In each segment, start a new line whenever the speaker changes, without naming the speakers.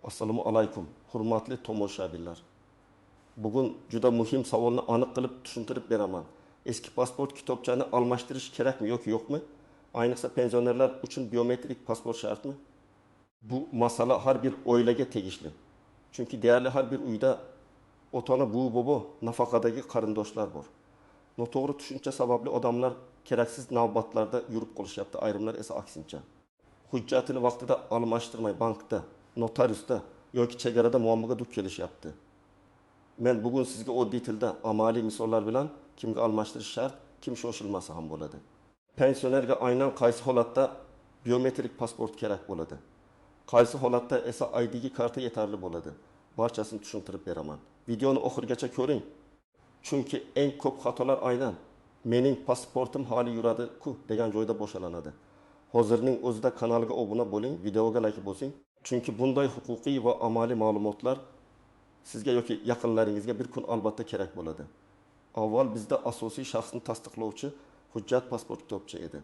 Assalomu alaykum, hurmatli tomoshabinlar. Bugun juda muhim savolni aniq qilib tushuntirib beraman. Eski pasport kitobchani almashtirish kerakmi yoki yo'qmi? Ayniqsa pensionerlar uchun biometrik pasport shartmi? Bu masala har bir oilaga tegishli. Chunki deyarli har bir uyda ota-ona, buvi, bobo, nafaqadagi qarindoshlar bor. Noto'g'ri tushuncha sababli odamlar keraksiz navbatlarda yurib qolishyapti, ayrimlar esa aksincha. Hujjatini vaqtida almashtirmay bankda, notariusda yoki chegarada muammoga duch kelishyapti. Men bugun sizga oddiy tilda amaliy misollar bilan kimga almashtirish shart, kim shoshilmasa ham bo'ladi. Pensionerga aynan qaysi holatda biometrik pasport kerak bo'ladi? Qaysi holatda esa ID karta yetarli bo'ladi? Barchasini tushuntirib beraman. Videoni oxirigacha ko'ring. Chunki eng ko'p xatolar aynan mening pasportim hali yuradi-ku degan joyda boshlanadi. Hozirning o'zida kanalga obuna bo'ling, videoga like bosing. Chunki bunday huquqiy va amaliy ma'lumotlar sizga yoki yaqinlaringizga bir kun albatta kerak bo'ladi. Avval bizda asosiy shaxsni tasdiqlovchi hujjat pasport kitobcha edi.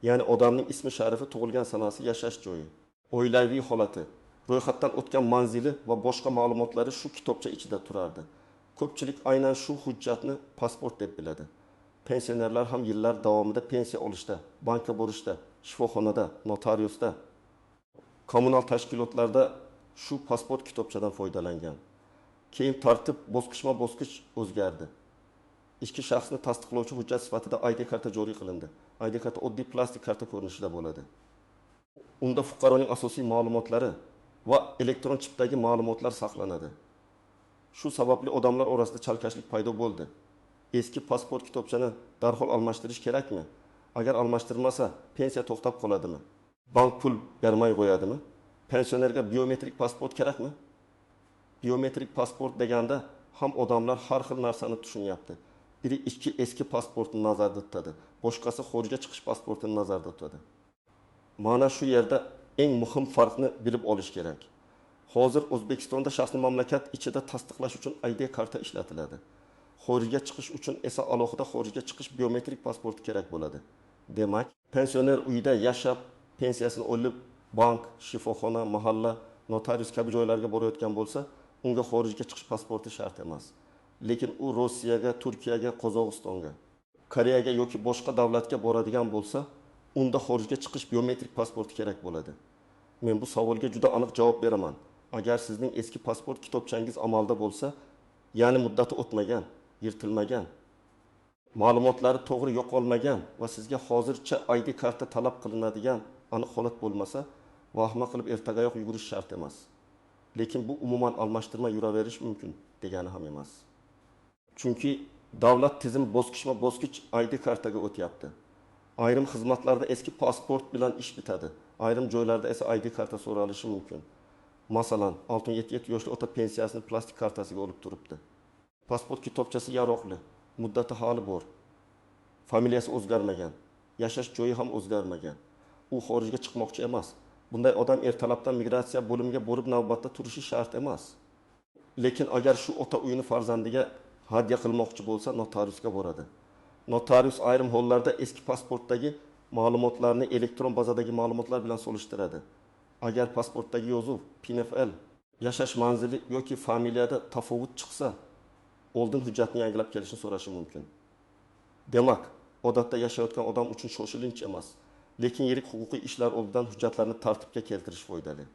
Ya'ni odamning ismi, sharifi, tug'ilgan sanasi, yashash joyi, oilaviy holati, ro'yxatdan o'tgan manzili va boshqa ma'lumotlari shu kitobcha ichida turardi. Ko'pchilik aynan shu hujjatni pasport deb biladi. Pensionerlar ham yillar davomida pensiya olishda, bankka borishda, shifoxonada, notariusda, kommunal tashkilotlarda shu pasport kitobchadan foydalangan. Keyin tartib bosqichma-bosqich o'zgardi. Ichki shaxsni tasdiqlovchi hujjat sifatida ID karta joriy qilindi. ID karta oddiy plastik karta ko'rinishida bo'ladi. Unda fuqaroning asosiy ma'lumotlari va elektron chipdagi ma'lumotlar saqlanadi. Shu sababli odamlar orasida chalkashlik paydo bo'ldi. Eski pasport kitobchani darhol almashtirish kerakmi? Agar almashtirmasa, pensiya to'xtab qoladimi? Bank pul bermay qo'yadimi? Pensionerga biometrik pasport kerakmi? Biometrik pasport deganda ham odamlar har xil narsani tushunyapti. Biri eski pasportni nazarda tutadi, boshqasi xorijga chiqish pasportini nazarda tutadi. Mana shu yerda eng muhim farqni bilib olish kerak. Hozir O'zbekistonda shaxsni mamlakat ichida tasdiqlash uchun ID karta ishlatiladi. Xorijga chiqish uchun esa alohida xorijga chiqish biometrik pasporti kerak bo'ladi. Demak, pensioner uyda yashab, pensiyasini olib, bank, shifoxona, mahalla, notarius kabi joylarga borayotgan bo'lsa, unga xorijga chiqish pasporti shart emas. Lekin u Rossiyaga, Turkiyaga, Qozog'istonga, Koreyaga yoki boshqa davlatga boradigan bo'lsa, unda xorijga chiqish biometrik pasporti kerak bo'ladi. Men bu savolga juda aniq javob beraman. Agar sizning eski pasport kitobchangiz amalda bo'lsa, ya'ni muddati o'tmagan, yirtilmagan, ma'lumotlari to'g'ri yo'qolmagan va sizga hozircha ID karta talab qilinadigan aniq holat bo'lmasa, vahma qilib ertagayoq yugurish shart emas. Lekin bu umuman almashtirma yuraverish mumkin degani ham emas. Chunki davlat tizim bosqichma-bosqich ID kartaga o'tyapti. Ayrim xizmatlarda eski pasport bilan ish bitadi. Ayrim joylarda esa ID karta so'ralishi mumkin. Masalan, 67 yoshli ota pensiyasini plastik kartasiga olib turibdi. Pasport kitobchasi yaroqli, muddati hali bor. Familiyasi o'zgarmagan, yashash joyi ham o'zgarmagan. U xorijga chiqmoqchi emas. Bunday odam ertalabdan migratsiya bo'limiga borib navbatda turishi shart emas. Lekin agar shu ota uyini farzandiga hadya qilmoqchi bo'lsa, notariusga boradi. Notarius ayrim hollarda eski pasportdagi ma'lumotlarni elektron bazadagi ma'lumotlar bilan solishtiradi. Agar pasportdagi yozuv, PNFL, yashash manzili yoki familiyada tafovut chiqsa, oldin hujjatni yangilab kelishni so'rashi mumkin. Demak, odatda yashayotgan odam uchun shoshilinch emas, lekin yirik huquqiy ishlar oldidan hujjatlarni tartibga keltirish foydali.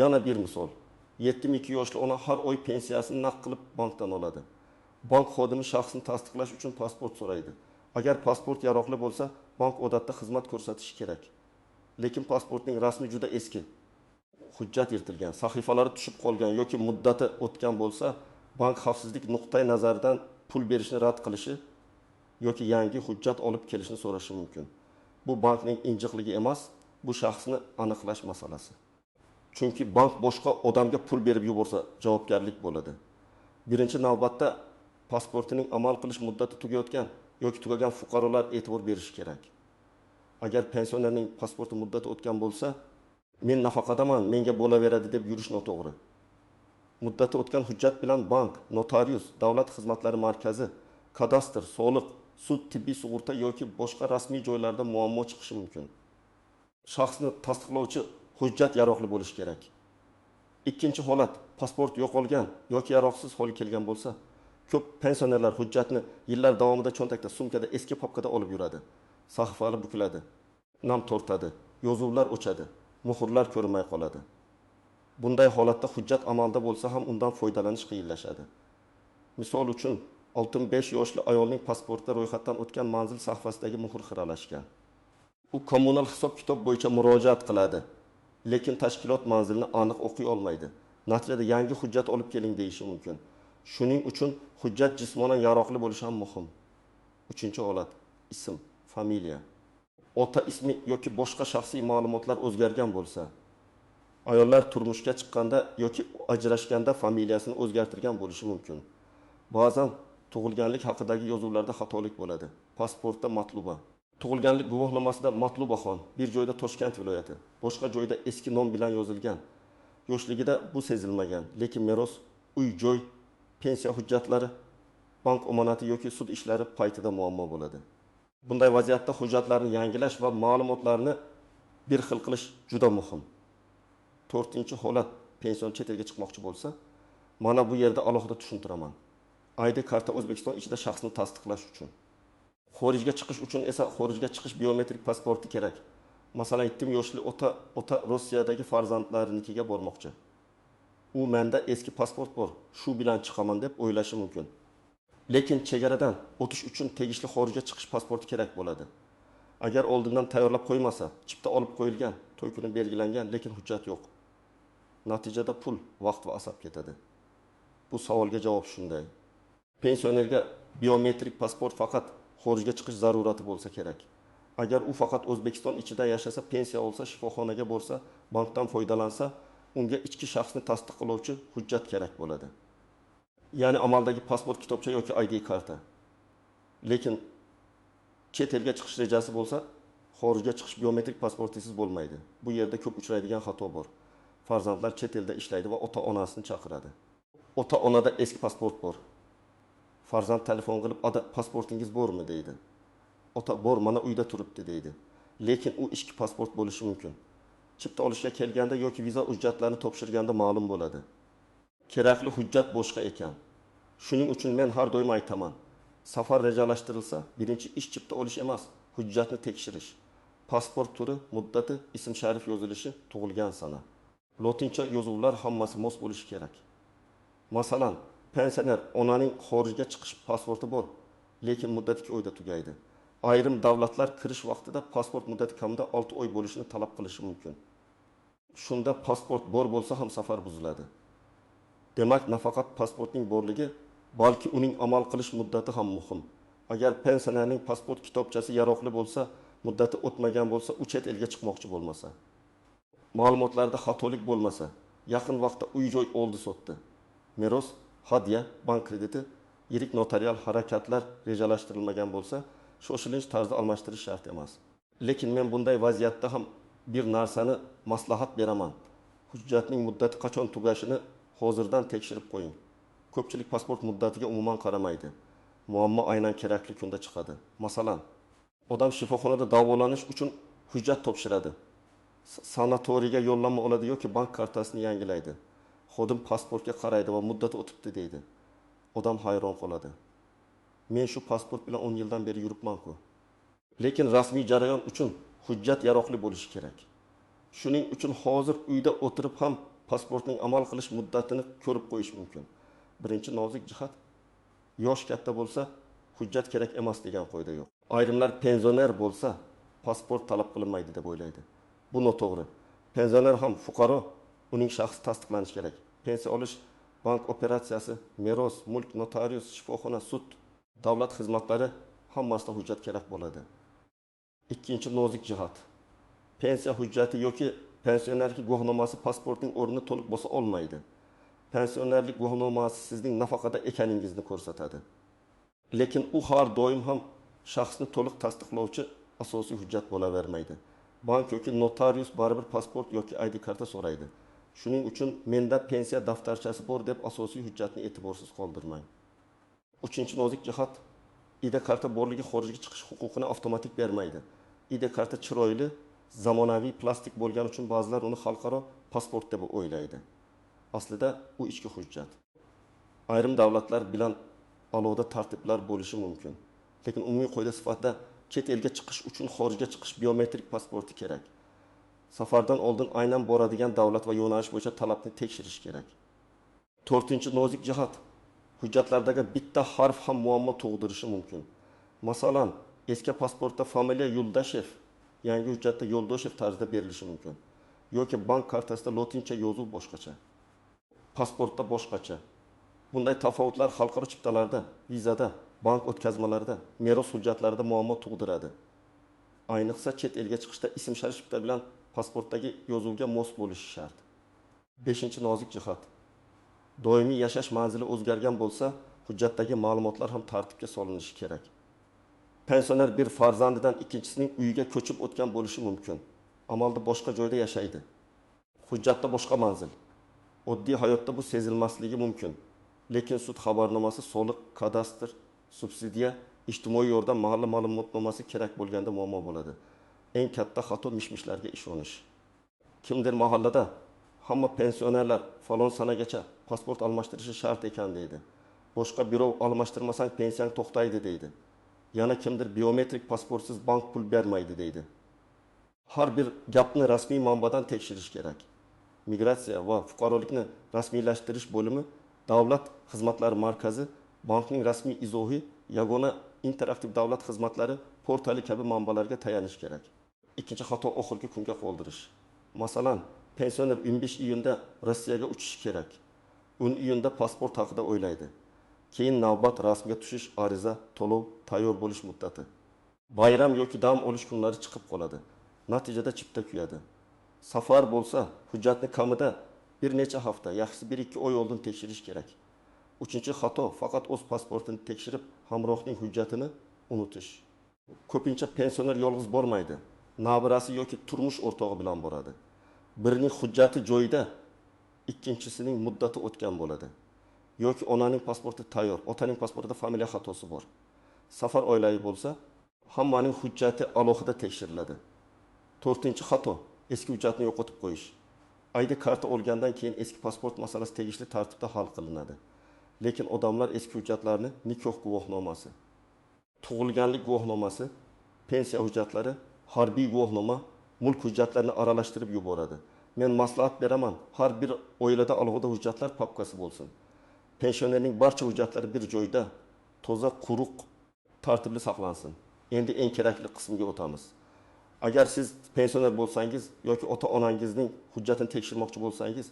Yana bir misol. 72 yoshli ona har oy pensiyasini naqd qilib bankdan oladi. Bank xodimi shaxsni tasdiqlash uchun pasport so'raydi. Agar pasport yaroqli bo'lsa, bank odatda xizmat ko'rsatishi kerak. Lekin pasportning rasmi juda eski, hujjat yirtilgan, sahifalari tushib qolgan yoki muddati o'tgan bo'lsa, bank xavfsizlik nuqtai nazaridan pul berishni rad qilishi yoki yangi hujjat olib kelishni so'rashi mumkin. Bu bankning injiqligi emas, bu shaxsni aniqlash masalasi. Chunki bank boshqa odamga pul berib yuborsa, javobgarlik bo'ladi. Birinchi navbatda pasportining amal qilish muddati tugayotgan yoki tugagan fuqarolar e'tibor berishi kerak. Agar pensionerning pasporti muddati o'tgan bo'lsa, men nafaqadaman, menga bo'laveradi deb yurish noto'g'ri. Muddati o'tgan hujjat bilan bank, notarius, davlat xizmatlari markazi, kadastr, soliq, sud, tibbiy sug'urta yoki boshqa rasmiy joylarda muammo chiqishi mumkin. Shaxsni tasdiqlovchi hujjat yaroqli bo'lishi kerak. Ikkinchi holat, pasport yo'qolgan yoki yaroqsiz holga kelgan bo'lsa, ko'p pensionerlar hujjatni yillar davomida cho'ntakda, sumkada, eski papkada olib yuradi. Sahifalar bukiladi, nam tortadi, yozuvlar o'chadi, muhrlar ko'rinmay qoladi. Bunday holatda hujjat amalda bo'lsa ham undan foydalanish qiyinlashadi. Misol uchun 65 yoshli ayolning pasportida ro'yxatdan o'tgan manzil sahifasida muhr xiralashgan. U kommunal hisob-kitob bo'yicha murojaat qiladi, lekin tashkilot manzilni aniq o'qiy olmaydi. Natijada yangi hujjat olib keling deyishi mumkin. Shuning uchun hujjat jismonan yaroqli bo'lishi ham muhim. Uchinchi holat, ism, familiya. Ota ismi yoki boshqa shaxsiy ma'lumotlar o'zgargan bo'lsa, ayollar turmushga chiqqanda yoki ajrashganda familiyasini o'zgartirgan bo'lishi mumkin. Ba'zan tug'ilganlik haqidagi yozuvlarda xatolik bo'ladi. Pasportda matluba. Tug'ilganlik guvohnomasida Matlubaxon, bir joyda Toshkent viloyati, boshqa joyda eski nom bilan yozilgan. Yoshligida bu sezilmagan, lekin meros, uy-joy, pensiya hujjatlari, bank omonati yoki sud ishlari paytida muammo bo'ladi. Bunday vaziyatda hujjatlarni yangilash va ma'lumotlarni bir xil qilish juda muhim. 4-holat, pension chet elga chiqmoqchi bo'lsa, mana bu yerda alohida tushuntiraman. ID karta O'zbekiston ichida shaxsni tasdiqlash uchun. Xorijga chiqish uchun esa xorijga chiqish biometrik pasporti kerak. Masalan, 7 yoshli ota Rossiyadagi farzandlariga bormoqchi. U menda eski pasport bor, shu bilan chiqaman deb o'ylashi mumkin. Lekin chegaradan o'tish uchun tegishli xorijga chiqish pasporti kerak bo'ladi. Agar oldindan tayyorlab qo'ymasa, chipta olib qo'yilgan, to'y kuni belgilangan, lekin hujjat yo'q. Natijada pul, vaqt va asab ketadi. Bu savolga javob shunday. Pensionerga biometrik pasport faqat xorijga chiqish zarurati bo'lsa kerak. Agar u faqat O'zbekiston ichida yashasa, pensiya olsa, shifoxonaga borsa, bankdan foydalansa, unga ichki shaxsni tasdiqlovchi hujjat kerak bo'ladi. Ya'ni amaldagi pasport kitobcha yoki ID karta. Lekin chet elga chiqish rejasi bo'lsa, xorijga chiqish biometrik pasportisiz bo'lmaydi. Bu yerda ko'p uchraydigan xato bor. Farzandlar chet elda ishlaydi va ota-onasini chaqiradi. Ota-onada eski pasport bor. Farzand telefon qilib, "Ada, pasportingiz bormi?" deydi. Ota, "Bor, mana uyda turibdi" deydi. Lekin u ichki pasport bo'lishi mumkin. Chipta olishga kelganda yoki viza hujjatlarini topshirganda ma'lum bo'ladi. Kerakli hujjat boshqa ekan. Shuning uchun men har doim aytaman. Safar rejalashtirilsa, birinchi ish chipta olish emas, hujjatni tekshirish. Pasport turi, muddati, ism sharif yozilishi, tug'ilgan sana. Lotincha yozuvlar hammasi mos bo'lishi kerak. Masalan, pensioner onaning xorijga chiqish pasporti bor, lekin muddati 2 oyda tugaydi. Ayrim davlatlar kirish vaqtida pasport muddati kamida 6 oy bo'lishini talab qilishi mumkin. Shunda pasport bor bo'lsa ham safar buziladi. Demak, nafaqat pasportning borligi, balki uning amal qilish muddati ham muhim. Agar pensionerning pasport kitobchasi yaroqli bo'lsa, muddati o'tmagan bo'lsa, u chet elga chiqmoqchi bo'lmasa, ma'lumotlarda xatolik bo'lmasa, yaqin vaqtda uy-joy oldi sotdi, meros, hadya, bank krediti, yirik notarial harakatlar rejalashtirilmagan bo'lsa, shoshilinch tarzda almashtirish shart emas. Lekin men bunday vaziyatda ham bir narsani maslahat beraman. Hujjatning muddati qachon tugashini hozirdan tekshirib qo'ying. Ko'pchilik pasport muddatiga umuman qaramaydi. Muammo aynan kerakli kunda chiqadi. Masalan, odam shifoxonada davolanish uchun hujjat topshiradi. Sanatoriyga yo'llanma oladi yoki bank kartasini yangilaydi. Xodim pasportga qaraydi va muddati o'tibdi deydi. Odam hayron qoladi. Men shu pasport bilan 10 yildan beri yuribman-ku. Lekin rasmiy jarayon uchun hujjat yaroqli bo'lishi kerak. Shuning uchun hozir uyda o'tirib ham pasportning amal qilish muddatini ko'rib qo'yish mumkin. Birinchi nozik jihat, yosh katta bo'lsa, hujjat kerak emas degan qoida yo'q. Ayrimlar pensioner bo'lsa, pasport talab qilinmaydi deb o'ylaydi. Bu noto'g'ri. Pensioner ham fuqaro, uning shaxsi tasdiqlanishi kerak. Pensiya olish, bank operatsiyasi, meros, mulk, notarius, shifoxona, sud, davlat xizmatlari hammasida hujjat kerak bo'ladi. Ikkinchi nozik jihat. Pensiya hujjati yoki pensionerlik guvohnomasi pasportning o'rnini to'liq bosa olmaydi. Pensionerlik guvohnomasi sizning nafaqada ekaningizni ko'rsatadi. Lekin u har doim ham shaxsni to'liq tasdiqlovchi asosiy hujjat bo'lavermaydi. Bank yoki notarius baribir pasport yoki ID karta so'raydi. Shuning uchun menda pensiya daftarchasi bor deb asosiy hujjatni e'tiborsiz qoldirmang. Uchinchi nozik jihat, ID karta borligi xorijga chiqish huquqini avtomatik bermaydi. ID karta chiroyli, zamonaviy plastik bo'lgani uchun ba'zilar uni xalqaro pasport deb o'ylaydi. Aslida u ichki hujjat. Ayrim davlatlar bilan alohida tartiblar bo'lishi mumkin. Lekin umumiy qoida sifatida chet elga chiqish uchun xorijga chiqish biometrik pasporti kerak. Safardan oldin aynan boradigan davlat va yo'nalish bo'yicha talabni tekshirish kerak. 4-chi nozik jihat, hujjatlardagi bitta harf ham muammo tug'dirishi mumkin. Masalan, eski pasportda familiya Yuldashev, yangi hujjatda Yo'ldoshev tarzida berilishi mumkin. Yoki bank kartasida lotincha yozuv boshqacha, pasportda boshqacha. Bunday tafovutlar xalqaro chiptalarda, vizada, bank o'tkazmalarida, meros hujjatlarida muammo tug'diradi. Ayniqsa chet elga chiqishda ism-sharif chipta bilan pasportdagi yozuvga mos bo'lishi shart. 5-chi nozik jihat. Doimiy yashash manzili o'zgargan bo'lsa, hujjatdagi ma'lumotlar ham tartibga solinishi kerak. Pensioner bir farzandidan ikkinchisining uyiga ko'chib o'tgan bo'lishi mumkin. Amalda boshqa joyda yashaydi. Hujjatda boshqa manzil. Oddiy hayotda bu sezilmasligi mumkin. Lekin sud xabarnomasi, soliq, kadastr, subsidiya, ijtimoiy yordam, mahalla ma'lumotnomasi kerak bo'lganda muammo bo'ladi. Eng katta xato mishmishlarga ishonish. Kimdir mahallada hamma pensionerlar falon sanagacha pasport almashtirishi shart ekan deydi. Boshqa birov almashtirmasang pensiyang to'xtaydi deydi. Yana kimdir biometrik pasportsiz bank pul bermaydi deydi. Har bir gapni rasmiy manbadan tekshirish kerak. Migratsiya va fuqarolikni rasmiylashtirish bo'limi, Davlat xizmatlari markazi, bankning rasmiy izohi, yagona interaktiv davlat xizmatlari portali kabi manbalarga tayanish kerak. Ikkinchi xato oxirgi kunga qoldirish. Masalan, pensioner 15 iyunda Rossiyaga uchishi kerak. 10 iyunda pasport haqida o'ylaydi. Keyin navbat rasmga tushish, ariza, to'lov, tayyor bo'lish muddati. Bayram yoki dam olish kunlari chiqib qoladi. Natijada chipta kuyadi. Safar bo'lsa, hujjatni kamida bir necha hafta, yaxshisi 1-2 oy oldin tekshirish kerak. 3-chi xato faqat o'z pasportini tekshirib, hamrohning hujjatini unutish. Ko'pincha pensioner yolg'iz bormaydi. Nabirasi yoki turmush o'rtog'i bilan boradi. Birining hujjati joyida, ikkinchisining muddati o'tgan bo'ladi. Yoki onaning pasporti tayyor, otaning pasportida familiya xatosi bor. Safar oilaviy bo'lsa, hammaning hujjati alohida tekshiriladi. 4-chi xato eski hujjatni yo'qotib qo'yish. ID karta olgandan keyin eski pasport masalasi tegishli tartibda hal qilinadi. Lekin odamlar eski hujjatlarni nikoh guvohnomasi, tug'ilganlik guvohnomasi, pensiya hujjatlari, harbiy guvohnoma, mulk hujjatlarini aralashtirib yuboradi. Men maslahat beraman, har bir oilada alohida hujjatlar papkasi bo'lsin. Pensionerning barcha hujjatlari bir joyda, toza, quruq, tartibli saqlansin. Endi eng kerakli qismiga o'tamiz. Agar siz pensioner bo'lsangiz yoki ota-onangizning hujjatini tekshirmoqchi bo'lsangiz,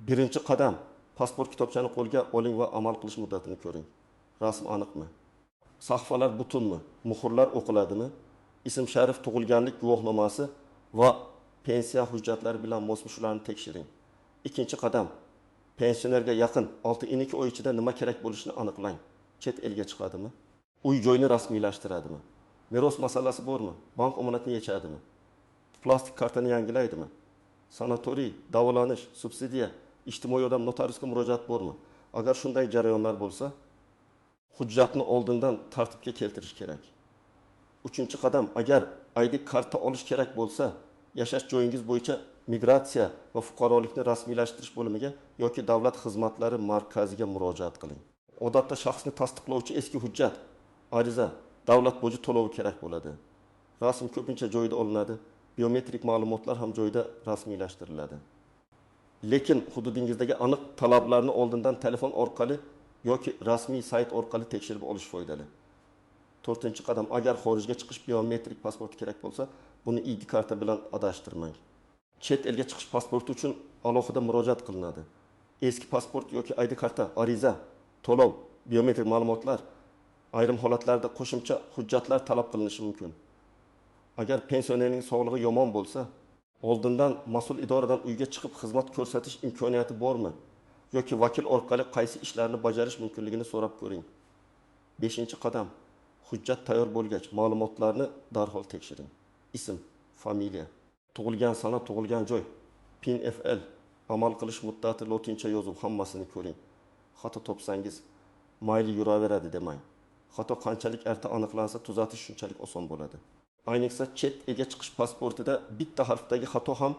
birinchi qadam pasport kitobchani qo'lga oling va amal qilish muddatini ko'ring. Rasm aniqmi? Sahifalar butunmi? Muhrlar o'qiladimi? Ism-sharif, tug'ilganlik guvohnomasi va pensiya hujjatlari bilan mosmi shularni tekshiring. Ikkinchi qadam pensionerga yaqin 6-12 oy ichida nima kerak bo'lishini aniqlang. Chet elga chiqadimi? Uy-joyni rasmiylashtiradimi? Meros masalasi bormi? Bank omonatini yechadimi? Plastik kartani yangilaydimi? Sanatoriy, davolanish, subsidiya, ijtimoiy yordam, notariusga murojaat bormi? Agar shunday jarayonlar bo'lsa, hujjatni oldindan tartibga keltirish kerak. 3-chi qadam, agar ID karta olish kerak bo'lsa, yashash joyingiz bo'yicha migratsiya va fuqarolikni rasmiylashtirish bo'limiga yoki davlat xizmatlari markaziga murojaat qiling. Odatda shaxsni tasdiqlovchi eski hujjat, ariza, davlat boji to'lovi kerak bo'ladi. Rasm ko'pincha joyida olinadi, biometrik ma'lumotlar ham joyida rasmiylashtiriladi. Lekin hududingizdagi aniq talablarni oldindan telefon orqali yoki rasmiy sayt orqali tekshirib olish foydali. 4-chi qadam, agar xorijga chiqish biometrik pasport kerak bo'lsa, buni ID karta bilan adashtirmang. Chet elga chiqish pasporti uchun alohida murojaat qilinadi. Eski pasport yoki ID karta, ariza, to'lov, biometrik ma'lumotlar, ayrim holatlarda qo'shimcha hujjatlar talab qilinishi mumkin. Agar pensionerning sog'lig'i yomon bo'lsa, oldindan mas'ul idoradan uyga chiqib xizmat ko'rsatish imkoniyati bormi? Yoki vakil orqali qaysi ishlarni bajarish mumkinligini so'rab ko'ring. 5-chi qadam, hujjat tayyor bo'lgach, ma'lumotlarni darhol tekshiring. Ism, familiya, tug'ilgan sana, tug'ilgan joy, PIN-FL, amal qilish muddati, lotincha yozuv, hammasini ko'ring. Xato topsangiz, mayli yuraveradi demang. Xato qanchalik erta aniqlansa, tuzatish shunchalik oson bo'ladi. Ayniqsa chet elga chiqish pasportida bitta harfdagi xato ham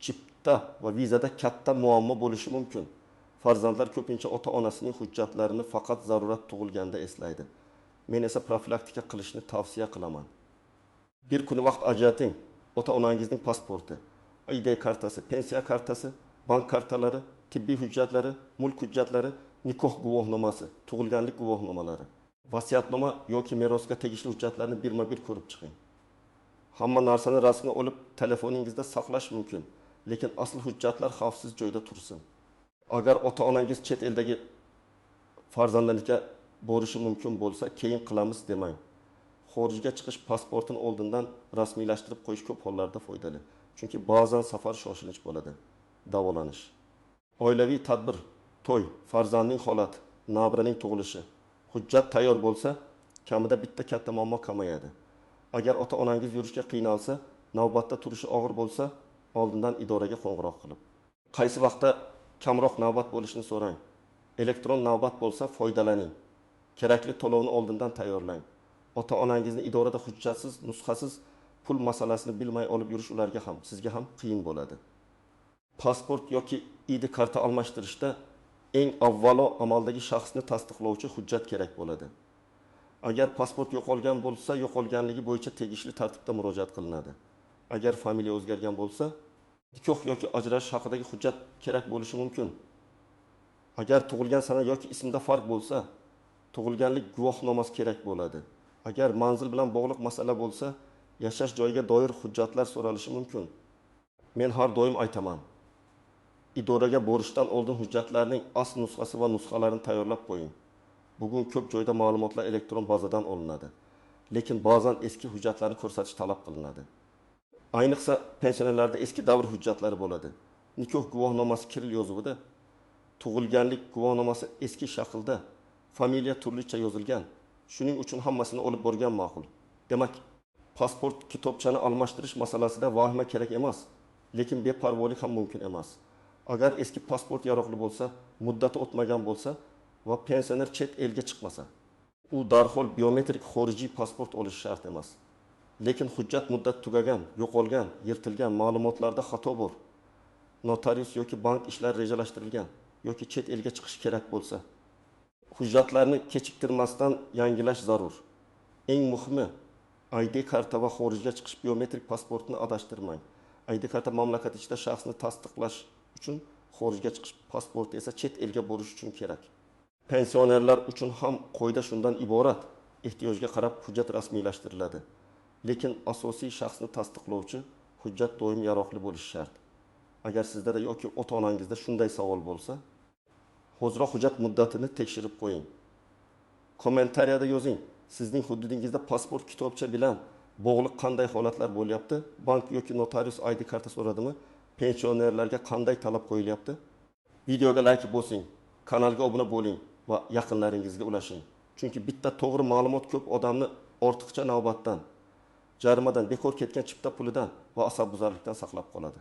chip chipta va vizada katta muammo bo'lishi mumkin. Farzandlar ko'pincha ota-onasining hujjatlarini faqat zarurat tug'ilganda eslaydi. Men esa profilaktika qilishni tavsiya qilaman. Bir kun vaqt ajrating. Ota-onangizning pasporti, ID kartasi, pensiya kartasi, bank kartalari, tibbiy hujjatlari, mulk hujjatlari, nikoh guvohnomasi, tug'ilganlik guvohnomalari, vasiyatnoma yoki merosga tegishli hujjatlarni birma-bir ko'rib chiqing. Hamma narsani rasmga olib telefoningizda saqlash mumkin, lekin asl hujjatlar xavfsiz joyda tursin. Agar ota-onangiz chet eldagi farzandlarga borishi mumkin bo'lsa, keyin qilamiz demang. Xorijga chiqish pasportini oldindan rasmiylashtirib qo'yish ko'p hollarda foydali. Chunki ba'zan safar shoshilinch bo'ladi. Davolanish. Oilaviy tadbir, to'y, farzandning holati, nabiraning tug'ilishi. Hujjat tayyor bo'lsa, kamida bitta katta muammo kamayadi. Agar ota-onangiz yurishga qiynalsa, navbatda turishi og'ir bo'lsa, oldindan idoraga qo'ng'iroq qilib. Qaysi vaqtda kamroq navbat bo'lishini so'rang. Elektron navbat bo'lsa, foydalaning. Kerakli to'lovni oldindan tayyorlang. Ota-onangizni idorada hujjatsiz, nusxasiz pul masalasini bilmay olib yurish ularga ham, sizga ham qiyin bo'ladi. Pasport yoki ID karta almashtirishda eng avvalo amaldagi shaxsni tasdiqlovchi hujjat kerak bo'ladi. Agar pasport yo'qolgan bo'lsa, yo'qolganligi bo'yicha tegishli tartibda murojaat qilinadi. Agar familiya o'zgargan bo'lsa, nikoh yoki ajrashish haqidagi hujjat kerak bo'lishi mumkin. Agar tug'ilgan sana yoki ismda farq bo'lsa, tug'ilganlik guvohnomasi kerak bo'ladi. Agar manzil bilan bog'liq masala bo'lsa, yashash joyiga doir hujjatlar so'ralishi mumkin. Men har doim aytaman. Idoraga borishdan oldin hujjatlarning asl nusxasi va nusxalarini tayyorlab qo'ying. Bugun ko'p joyda ma'lumotlar elektron bazadan olinadi. Lekin ba'zan eski hujjatlarni ko'rsatish talab qilinadi. Ayniqsa pensionerlarda eski davr hujjatlari bo'ladi. Nikoh guvohnomasi kiril yozuvida, tug'ilganlik guvohnomasi eski shaklda, familiya turlicha yozilgan. Shuning uchun hammasini olib borgan ma'qul. Demak, pasport kitobchani almashtirish masalasida vahima kerak emas, lekin beparvolik ham mumkin emas. Agar eski pasport yaroqli bo'lsa, muddati o'tmagan bo'lsa va pensioner chet elga chiqmasa, u darhol biometrik xorijiy pasport olishi shart emas. Lekin hujjat muddati tugagan, yo'qolgan, yirtilgan, ma'lumotlarda xato bor, notarius yoki bank ishlari rejalashtirilgan yoki chet elga chiqish kerak bo'lsa, hujjatlarni kechiktirmasdan yangilash zarur. Eng muhimi, ID karta va xorijga chiqish biometrik pasportini adashtirmang. ID karta mamlakat ichida shaxsni tasdiqlash uchun, xorijga chiqish pasporti esa chet elga borish uchun kerak. Pensionerlar uchun ham qoida shundan iborat. Ehtiyojga qarab hujjat rasmiylashtiriladi. Lekin asosiy shaxsni tasdiqlovchi hujjat doim yaroqli bo'lishi shart. Agar sizda yoki ota-onangizda shunday savol bo'lsa, hoziroq hujjat muddatini tekshirib qo'ying. Kommentariyada yozing. Sizning hududingizda pasport kitobcha bilan bog'liq qanday holatlar bo'lyapti? Bank yoki notarius ID karta so'radimi? Pensionerlarga qanday talab qo'yilyapti? Videoga like bosing, kanalga obuna bo'ling va yaqinlaringizga ulashing. Chunki bitta to'g'ri ma'lumot ko'p odamni ortiqcha navbatdan, jarimadan, bekor ketgan chipta pulidan va asabbuzarlikdan saqlab qoladi.